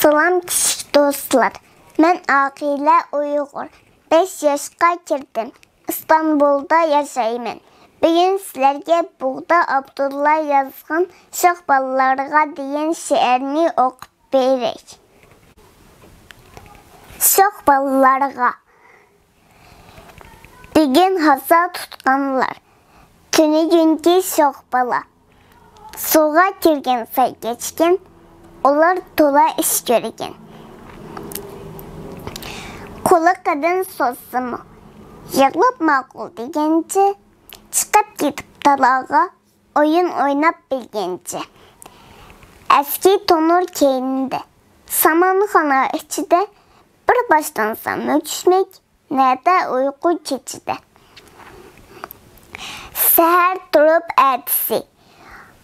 Salam kiçik dostlar. Mən Aqilə Uyğur. 5 yaşqa girdim. İstanbulda yaşayım. Bugün sizlərə burada Abdulla yazğan Uşaq balalarına deyən şeirini oxuyub verək. Uşaq balalarına. Bugün hasa tutqanlar. Tünü günkü uşaq bala. Suğa girgənsə geçkin. Onlar tola iş görgən. Kolu kadın sosmu. Yığılıb maqul degəncə, çıxıb gedib talağa, oyun oynab bilgəncə. Əski tonur keynində, samanxana içidə, bir başdansa möküşmək, nədə uyğu keçidə. Səhər durub ədisi,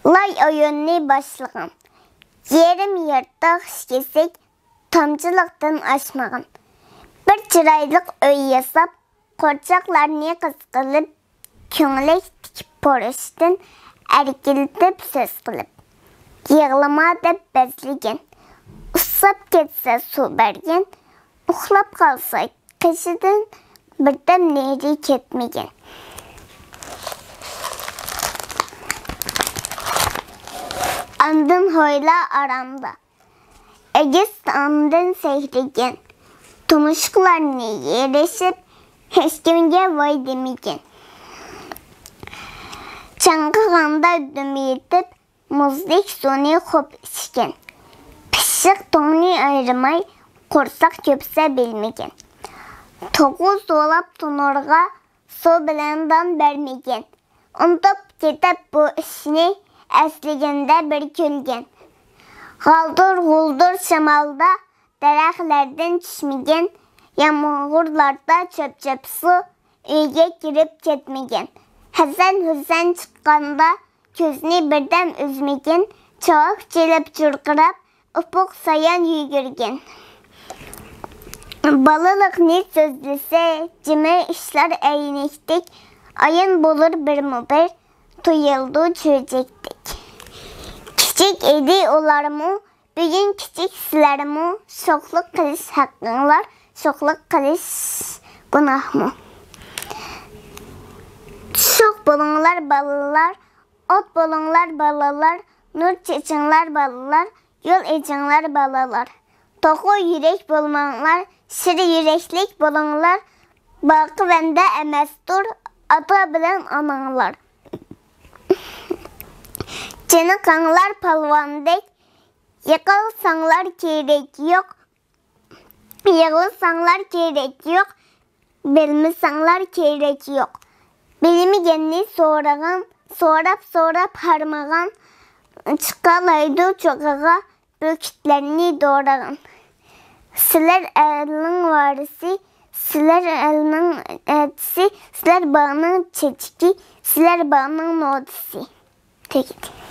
lay oyununu başlığın. Yerim yırtıq kesik, tamcılıqdan aşmağın. Bir çiraylıq öy yasab, qorcaqlarını qızqılıb, köngülək tikib poruşdan, ərgildib söz qılıb. Yığlama deb bəzligən, usab ketsə su bərgən, uxlab qalsa qışıdan, birdən neyri ketməyən. Andın hoyla aramda, Egiz andın seyrigen, Tumuşqlarını yerleşip, heç kimge vay demegen. Çankıqanda ödüm yetip, muzlik suni hop içken. Pişik toğunu ayırmay, korsak köpse bilmegen. Toğuz dolap tunurga, su bilendan vermegen. Undup ketip bu işini, əsligəndə bir külgən. Qaldır-quldur şamalda, dərəxlərdən düşməyən, yağmurlarda çöp-çöp su, uyga girib ketməyən. Həsən-hüsən çıxqanda, közünü birdən üzməyən, çoğuk gelib çırqırab, upuq sayan yügürgən. Balılıq ne sözlüsə, cimə işlər əyinəkdik, ayın bulur bir mübir, tuyuldu çöcektik. Küçük idi olarımı, bugün küçük sizlərimi, çoxluq qiliş haqqınlar, çoxluq qiliş günahmı. Çox bulunlar balalar, ot bulunlar balalar, nur çeçinlər balalar, yol ecinlər balalar. Toxu yürek bulmanlar, şiri yüreklik bulunlar, bakı bəndə əməstur, ata bilən ananlar. Canı kanlar palvandek, yıkılsanlar gerek yok, yığılsanlar gerek yok, bilmisanlar gerek yok. Bilimi genli sorağın, sorap harmağın, çıkalaydı çoğağa, bökütlerini doğrağın. Siler elinin varisi, siler elinin etisi, siler bağının çeçiki, siler bağının nodisi. Tek.